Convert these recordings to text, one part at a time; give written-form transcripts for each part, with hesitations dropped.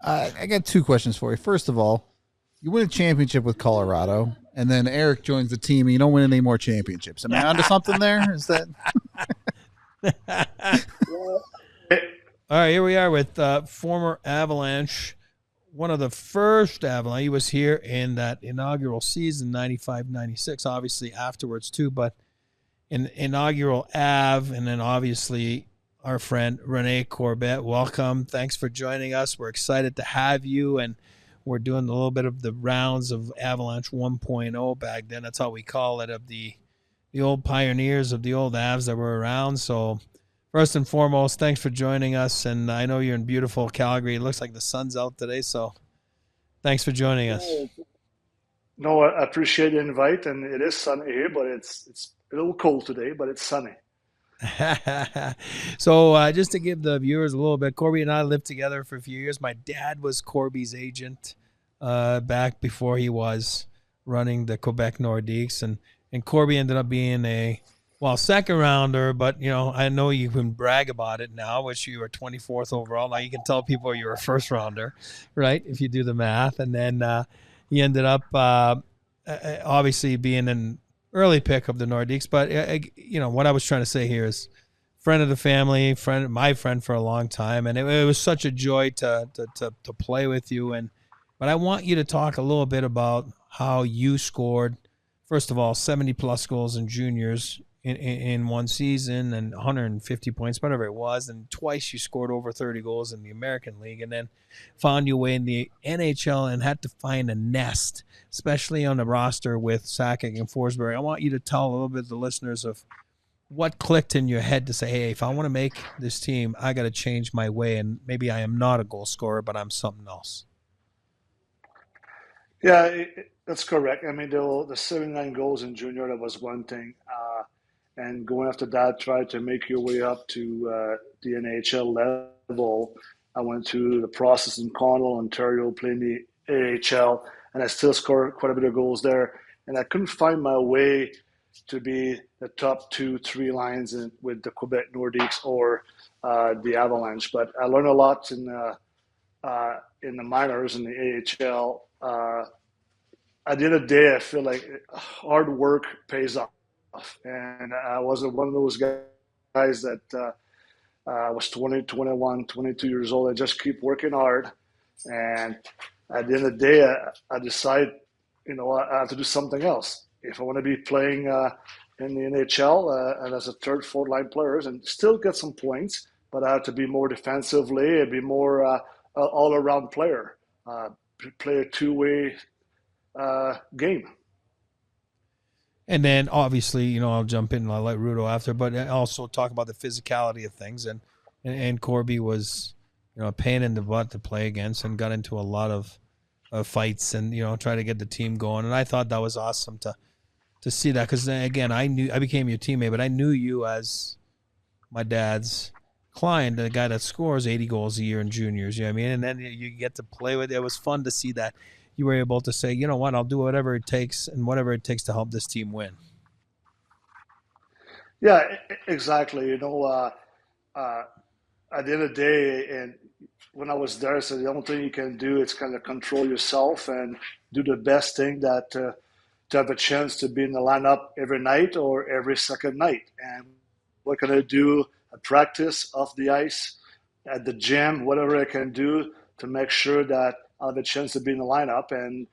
I got two questions for you. First of all, you win a championship with Colorado, and then Eric joins the team, and you don't win any more championships. Am I onto something there? Is that All right, here we are with former Avalanche, one of the first Avalanche. He was here in that inaugural season, 95-96, obviously afterwards too, but in inaugural Av, and then obviously our friend Rene Corbet. Welcome. Thanks for joining us. We're excited to have you, and we're doing a little bit of the rounds of Avalanche 1.0 back then. That's how we call it, of the old pioneers of the old Avs that were around. So first and foremost, thanks for joining us, and I know you're in beautiful Calgary. It looks like the sun's out today, so thanks for joining us. No, I appreciate the invite, and it is sunny here, but it's a little cold today, but it's sunny. So just to give the viewers a little bit, Corby and I lived together for a few years. My dad was Corby's agent back before he was running the Quebec Nordiques, and Corby ended up being a second rounder, but I know you can brag about it now, which you were 24th overall. Now you can tell people you're a first rounder, right? If you do the math. And then he ended up obviously being an early pick of the Nordiques. But what I was trying to say here is friend of the family, my friend for a long time, and it was such a joy to play with you. But I want you to talk a little bit about how you scored, first of all, 70 plus goals in juniors in one season, and 150 points, whatever it was, and twice you scored over 30 goals in the American League, and then found your way in the NHL and had to find a nest, especially on the roster with Sakic and Forsberg. I want you to tell a little bit of the listeners of what clicked in your head to say, hey, if I want to make this team, I got to change my way, and maybe I am not a goal scorer, but I'm something else. Yeah, that's correct. I mean, the 79 goals in junior, that was one thing. And going after that, try to make your way up to the NHL level. I went through the process in Cornwall, Ontario, playing the AHL, and I still scored quite a bit of goals there. And I couldn't find my way to be the top 2-3 lines with the Quebec Nordiques or the Avalanche. But I learned a lot in the minors, in the AHL. At the end of the day, I feel like hard work pays off. And I wasn't one of those guys that was 20, 21, 22 years old. I just keep working hard. And at the end of the day, I decide, I have to do something else. If I want to be playing in the NHL and as a third, fourth line player and still get some points, but I have to be more defensively and be more all-around player, play a two-way game. And then obviously, I'll jump in and I'll let Rudo after, but also talk about the physicality of things. And Corby was, a pain in the butt to play against and got into a lot of fights and, try to get the team going. And I thought that was awesome to see that. Cause again, I became your teammate, but I knew you as my dad's client, the guy that scores 80 goals a year in juniors. You know what I mean? And then you get to play with it. It was fun to see that you were able to say, you know what, I'll do whatever it takes and whatever it takes to help this team win. Yeah, exactly. At the end of the day, and when I was there, I said the only thing you can do is kind of control yourself and do the best thing that to have a chance to be in the lineup every night or every second night. And what can I do at practice, off the ice, at the gym, whatever I can do to make sure that I have a chance to be in the lineup, and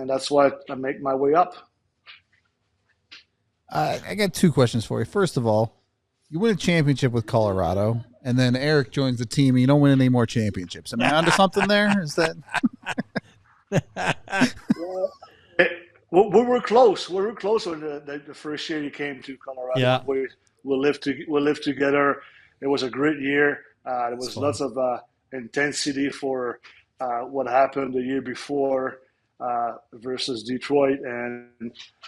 that's why I make my way up. I got two questions for you. First of all, you win a championship with Colorado, and then Eric joins the team, and you don't win any more championships. Am I onto something there? Is that? We were close. We were close when the first year you came to Colorado. Yeah. We lived together. It was a great year. There was lots of intensity for what happened the year before versus Detroit, and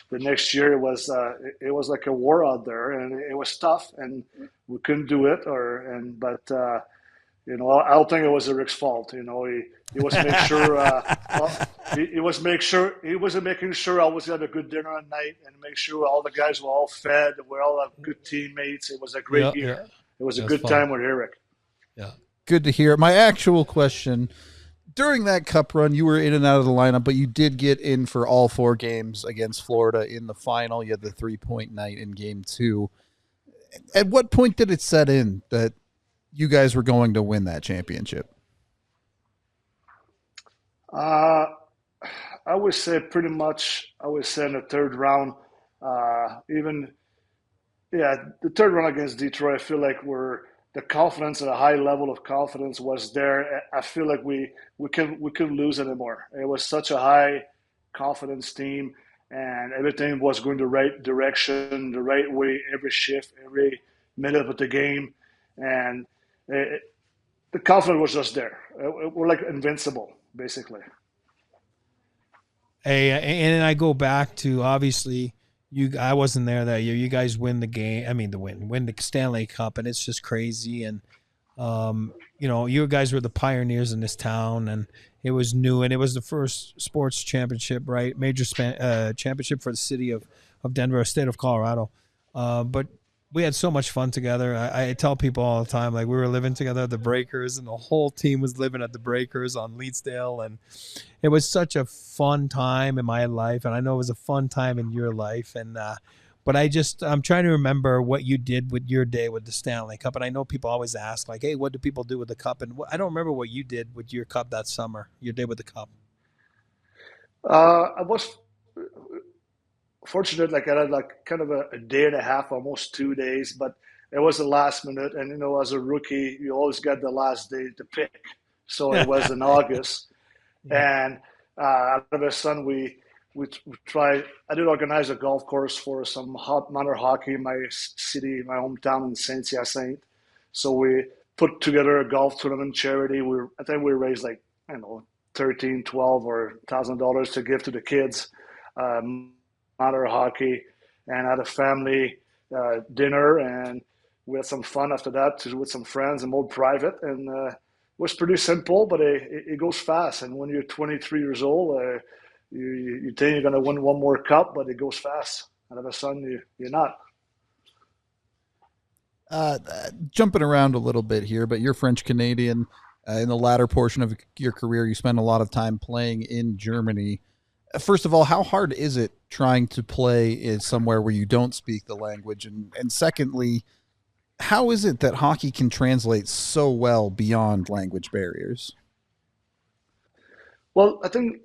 the next year it was like a war out there, and it was tough, and we couldn't do it. But I don't think it was Eric's fault. He was making sure he was making sure I was having a good dinner at night and make sure all the guys were all fed. We're all good teammates. It was a great year. Yeah. It was a good time with Eric. Yeah. Good to hear. My actual question, During that cup run, you were in and out of the lineup, but you did get in for all 4 games against Florida in the final. You had the 3-point night in game 2. At what point did it set in that you guys were going to win that championship? I would say pretty much, I would say in the third round, the third round against Detroit, I feel like the confidence at a high level of confidence was there. I feel like we couldn't lose anymore. It was such a high confidence team, and everything was going the right direction, the right way, every shift, every minute of the game, and the confidence was just there. We're like invincible, basically. Hey, and I go back to, obviously, I wasn't there that year. You guys win the game. I mean, win the Stanley Cup, and it's just crazy. And you guys were the pioneers in this town, and it was new, and it was the first sports championship, right? Major championship for the city of Denver, state of Colorado. But we had so much fun together. I tell people all the time, like, we were living together at the Breakers, and the whole team was living at the Breakers on Leedsdale, and it was such a fun time in my life, and I know it was a fun time in your life. And but I'm trying to remember what you did with your day with the Stanley Cup, and I know people always ask, like, hey, what do people do with the cup? And I don't remember what you did with your cup that summer, your day with the cup. I was fortunate, like I had like kind of a day and a half, almost 2 days, but it was the last minute. And, as a rookie, you always get the last day to pick. So it was in August. Yeah. And out of a sudden, we tried, I did organize a golf course for some minor hockey in my city, my hometown in Saint-Hyacinthe. So we put together a golf tournament charity. I think we raised like, I don't know, $13, $12 or $1,000 to give to the kids. Minor hockey, and had a family dinner, and we had some fun after that with some friends and more private, and it was pretty simple, but it goes fast. And when you're 23 years old, you think you're going to win one more cup, but it goes fast, and all of a sudden you're not. Jumping around a little bit here, but you're French Canadian. In the latter portion of your career, you spent a lot of time playing in Germany. First of all, how hard is it trying to play in somewhere where you don't speak the language? And secondly, how is it that hockey can translate so well beyond language barriers? Well, I think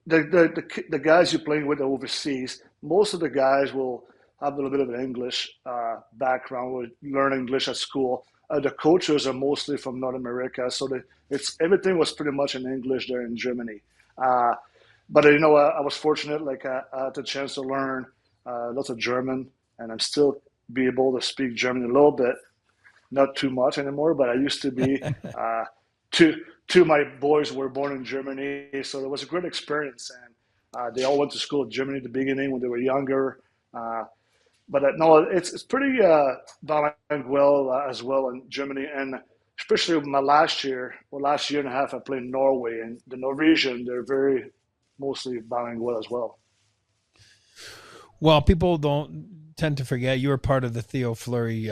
the guys you're playing with overseas, most of the guys will have a little bit of an English background, will learn English at school. The coaches are mostly from North America, so everything was pretty much in English there in Germany. But I was fortunate, like I had the chance to learn lots of German, and I'm still be able to speak German a little bit, not too much anymore, but I used to be. Two of my boys were born in Germany, so it was a great experience, and they all went to school in Germany at the beginning when they were younger. But no, it's pretty bilingual as well in Germany, and especially my last year and a half, I played in Norway, and the Norwegian, they're very mostly bilingual as well. Well, people don't tend to forget you were part of the Theo Fleury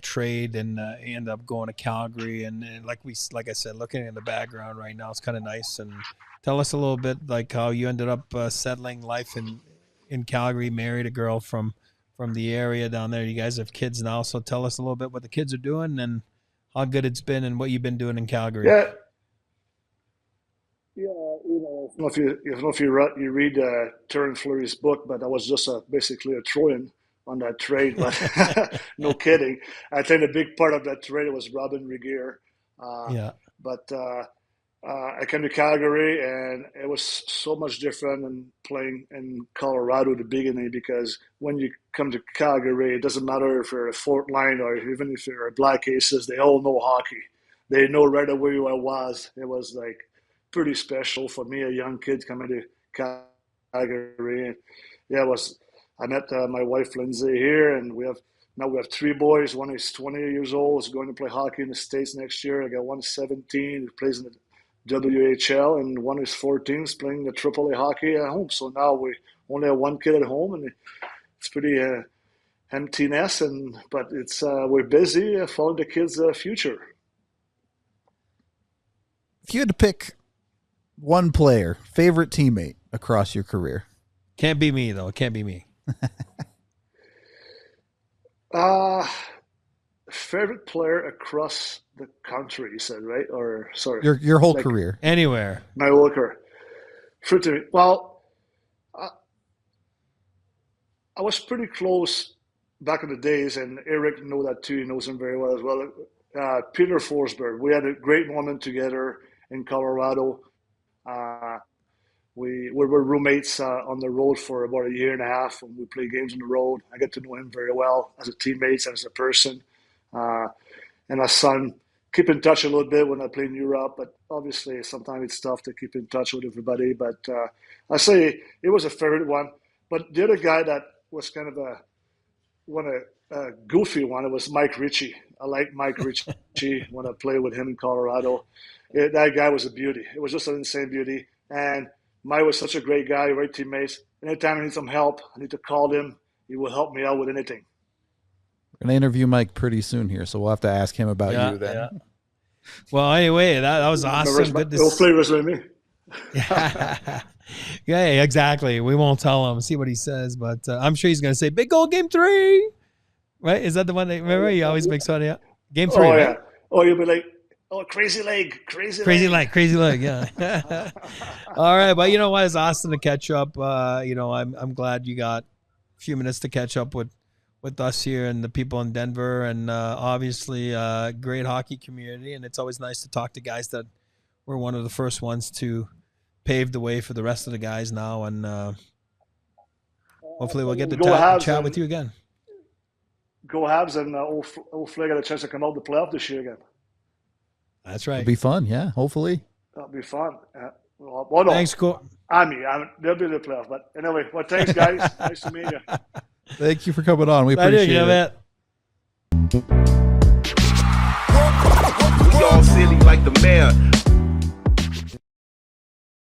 trade, and he ended up going to Calgary. And like I said, looking in the background right now, it's kind of nice. And tell us a little bit like how you ended up settling life in Calgary, married a girl from the area down there. You guys have kids now, so tell us a little bit what the kids are doing and how good it's been and what you've been doing in Calgary. Yeah. I don't know if you read Terence Fleury's book, but that was just basically a throw-in on that trade. But no kidding. I think a big part of that trade was Robin Regier. But I came to Calgary, and it was so much different than playing in Colorado at the beginning, because when you come to Calgary, it doesn't matter if you're a Fort Line or even if you're a Black Aces, they all know hockey. They know right away who I was. It was like pretty special for me, a young kid coming to Calgary. And I met my wife Lindsay here, and we have 3 boys. One is 20 years old, is going to play hockey in the States next year. I got one 17 who plays in the WHL, and one is 14 is playing the AAA hockey at home. So now we only have one kid at home, and it's pretty empty nest. But it's we're busy following the kids' future. If you had to pick one player, favorite teammate across your career. Can't be me, though. It can't be me. Favorite player across the country, you said, right? Or sorry, Your whole career. Anywhere. my whole career. Well, I was pretty close back in the days, and Eric knows that too. He knows him very well as well. Peter Forsberg. We had a great moment together in Colorado. We were roommates on the road for about a year and a half, and we played games on the road. I got to know him very well as a teammate and as a person. And my son, keep in touch a little bit when I play in Europe, but obviously sometimes it's tough to keep in touch with everybody. But I say it was a favorite one. But the other guy that was kind of a goofy one, it was Mike Ritchie. I like Mike Ritchie when I played with him in Colorado. That guy was a beauty. It was just an insane beauty. And Mike was such a great guy, great teammates. Anytime I need some help, I need to call him. He will help me out with anything. We're going to interview Mike pretty soon here, so we'll have to ask him about you then. Yeah. Well, anyway, that was awesome. Good to no flavors with me. Yeah, exactly. We won't tell him. See what he says, but I'm sure he's going to say, big goal, game 3. Right? Is that the one that, remember, he always makes fun of you? Game 3, oh, right? Yeah. Oh, you'll be like, oh, crazy leg, crazy leg, yeah. All right, but you know what? It's awesome to catch up. I'm glad you got a few minutes to catch up with us here and the people in Denver, and obviously great hockey community. And it's always nice to talk to guys that were one of the first ones to pave the way for the rest of the guys now. And hopefully we'll get to chat with you again. Go Habs, and hopefully I got a chance to come out the playoff this year again. That's right. It'll be fun, yeah, hopefully. That'll be fun. Well, no, thanks, Cor. They'll be the playoff. But anyway, well, thanks, guys. Nice to meet you. Thank you for coming on. We appreciate it. We all silly like the mayor.